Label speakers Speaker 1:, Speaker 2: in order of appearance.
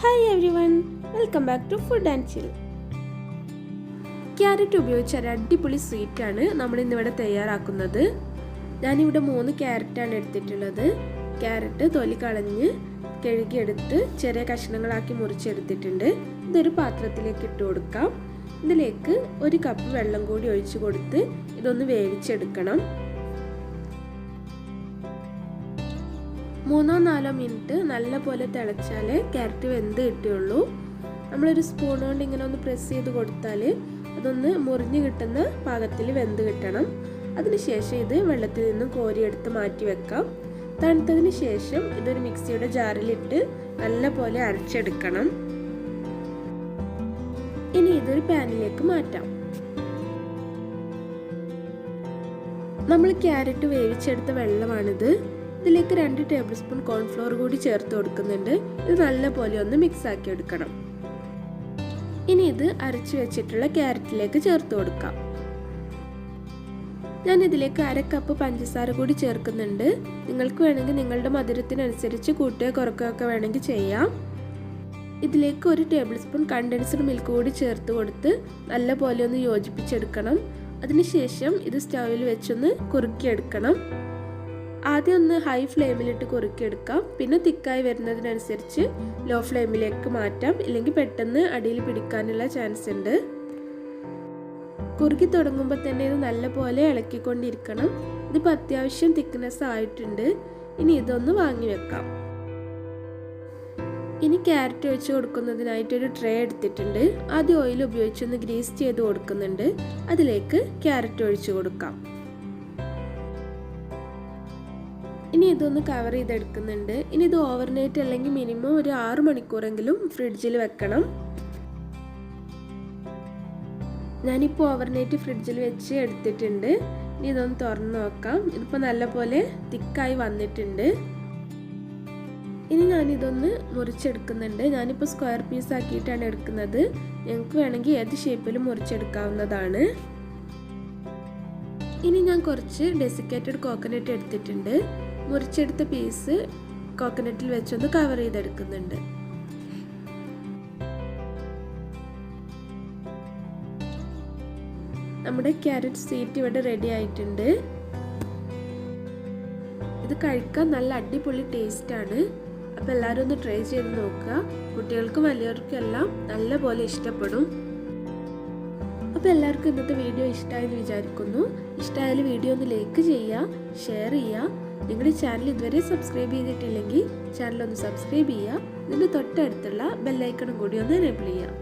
Speaker 1: Hi everyone, welcome back to Food and Chill. Carrot ഉപയോഗിച്ച് ഒരു അടിപൊളി സ്വീറ്റാണ് നമ്മൾ ഇന്നിവിടെ തയ്യാറാക്കുന്നത്. ഞാനിവിടെ 3 ക്യാരറ്റാണ് എടുത്തിട്ടുള്ളത്. ക്യാരറ്റ് തൊലി കളഞ്ഞ് കഴുകിയെടുത്ത് ചെറിയ കഷ്ണങ്ങളാക്കി മുറിച്ചെടുത്തിട്ടുണ്ട്. ഇതൊരു പാത്രത്തിലേക്ക് ഇട്ട് കൊടുക്കാം. ഇതിലേക്ക് 1 കപ്പ് വെള്ളം കൂടി ഒഴിച്ചു കൊടുത്ത് ഇതൊന്ന് വേവിച്ചെടുക്കണം. 3-4 മിനിറ്റ് നല്ലപോലെ തിളച്ചാലേ ക്യാരറ്റ് വെന്ത് കിട്ടുകയുള്ളൂ. നമ്മളൊരു സ്പൂൺ കൊണ്ട് ഇങ്ങനെ ഒന്ന് പ്രസ് ചെയ്ത് കൊടുത്താൽ അതൊന്ന് മുറിഞ്ഞ് കിട്ടുന്ന പാകത്തിൽ വെന്ത് കിട്ടണം. അതിനുശേഷം ഇത് വെള്ളത്തിൽ നിന്നും കോരിയെടുത്ത് മാറ്റി വെക്കാം. തണുത്തതിന് ശേഷം ഇതൊരു മിക്സിയുടെ ജാറിലിട്ട് നല്ലപോലെ അരച്ചെടുക്കണം. ഇനി ഇതൊരു പാനിലേക്ക് മാറ്റാം. നമ്മൾ ക്യാരറ്റ് വേവിച്ചെടുത്ത വെള്ളമാണിത്. ഇതിലേക്ക് 2 ടേബിൾ സ്പൂൺ കോൺഫ്ലോർ കൂടി ചേർത്ത് കൊടുക്കുന്നുണ്ട്. ഇത് നല്ലപോലെ ഒന്ന് മിക്സ് ആക്കി എടുക്കണം. ഇനി ഇത് അരച്ചു വെച്ചിട്ടുള്ള ക്യാരറ്റിലേക്ക് ചേർത്ത് കൊടുക്കാം. ഞാൻ ഇതിലേക്ക് 1/2 കപ്പ് പഞ്ചസാര കൂടി ചേർക്കുന്നുണ്ട്. നിങ്ങൾക്ക് വേണമെങ്കിൽ നിങ്ങളുടെ മധുരത്തിനനുസരിച്ച് കൂട്ടുകയോ കുറയ്ക്കുകയൊക്കെ വേണമെങ്കിൽ ചെയ്യാം. ഇതിലേക്ക് 1 ടേബിൾ സ്പൂൺ കണ്ടൻസ്ഡ് മിൽക്ക് കൂടി ചേർത്ത് കൊടുത്ത് നല്ലപോലെ ഒന്ന് യോജിപ്പിച്ചെടുക്കണം. അതിനുശേഷം ഇത് സ്റ്റൗവിൽ വെച്ചൊന്ന് കുറുക്കിയെടുക്കണം. ആദ്യം ഒന്ന് ഹൈ ഫ്ലെയിമിലിട്ട് കുറുക്കിയെടുക്കാം. പിന്നെ തിക്കായി വരുന്നതിനനുസരിച്ച് ലോ ഫ്ലെയിമിലേക്ക് മാറ്റാം. ഇല്ലെങ്കിൽ പെട്ടെന്ന് അടിയിൽ പിടിക്കാനുള്ള ചാൻസ് ഉണ്ട്. കുറുക്കി തുടങ്ങുമ്പോൾ തന്നെ ഇത് നല്ലപോലെ ഇളക്കിക്കൊണ്ടിരിക്കണം. ഇതിപ്പോൾ അത്യാവശ്യം തിക്നെസ് ആയിട്ടുണ്ട്. ഇനി ഇതൊന്ന് വാങ്ങി വെക്കാം. ഇനി ക്യാരറ്റ് ഒഴിച്ച് കൊടുക്കുന്നതിനായിട്ടൊരു ട്രേ എടുത്തിട്ടുണ്ട്. ആദ്യം ഓയിൽ ഉപയോഗിച്ചൊന്ന് ഗ്രീസ് ചെയ്ത് കൊടുക്കുന്നുണ്ട്. അതിലേക്ക് ക്യാരറ്റ് ഒഴിച്ച് കൊടുക്കാം. ഇനി ഇതൊന്ന് കവർ ചെയ്തെടുക്കുന്നുണ്ട്. ഇനി ഇത് ഓവർനൈറ്റ് അല്ലെങ്കിൽ മിനിമം ഒരു 6 മണിക്കൂറെങ്കിലും ഫ്രിഡ്ജിൽ വെക്കണം. ഞാനിപ്പോൾ ഓവർനൈറ്റ് ഫ്രിഡ്ജിൽ വെച്ച് എടുത്തിട്ടുണ്ട്. ഇനി ഇതൊന്ന് തുറന്ന് നോക്കാം. ഇതിപ്പോൾ നല്ലപോലെ തിക്കായി വന്നിട്ടുണ്ട്. ഇനി ഞാനിതൊന്ന് മുറിച്ചെടുക്കുന്നുണ്ട്. ഞാനിപ്പോൾ സ്ക്വയർ പീസ് ആക്കിയിട്ടാണ് എടുക്കുന്നത്. ഞങ്ങൾക്ക് വേണമെങ്കിൽ ഏത് ഷേപ്പിലും മുറിച്ചെടുക്കാവുന്നതാണ്. ഇനി ഞാൻ കുറച്ച് ഡെസിക്കേറ്റഡ് കോക്കനട്ട് എടുത്തിട്ടുണ്ട്. മുറിച്ചെടുത്ത പീസ് കോക്കനട്ടിൽ വെച്ചൊന്ന് കവർ ചെയ്തെടുക്കുന്നുണ്ട്. നമ്മുടെ ക്യാരറ്റ് സ്വീറ്റ് ഇവിടെ റെഡി ആയിട്ടുണ്ട്. ഇത് കഴിക്കാൻ നല്ല അടിപൊളി ടേസ്റ്റ് ആണ്. അപ്പോൾ എല്ലാവരും ഒന്ന് ട്രൈ ചെയ്ത് നോക്കുക. കുട്ടികൾക്കും വലിയവർക്കും എല്ലാം നല്ലപോലെ ഇഷ്ടപ്പെടും. അപ്പോൾ എല്ലാവർക്കും ഇന്നത്തെ വീഡിയോ ഇഷ്ടമായെന്ന് വിചാരിക്കുന്നു. ഇഷ്ടമായാൽ വീഡിയോ ഒന്ന് ലൈക്ക് ചെയ്യുക, ഷെയർ ചെയ്യുക. നിങ്ങളുടെ ചാനൽ ഇതുവരെ സബ്സ്ക്രൈബ് ചെയ്തിട്ടില്ലെങ്കിൽ ചാനൽ ഒന്ന് സബ്സ്ക്രൈബ് ചെയ്യുക. ഇതിൻ്റെ തൊട്ടടുത്തുള്ള ബെല്ലൈക്കണും കൂടി ഒന്ന് എനേബിൾ ചെയ്യുക.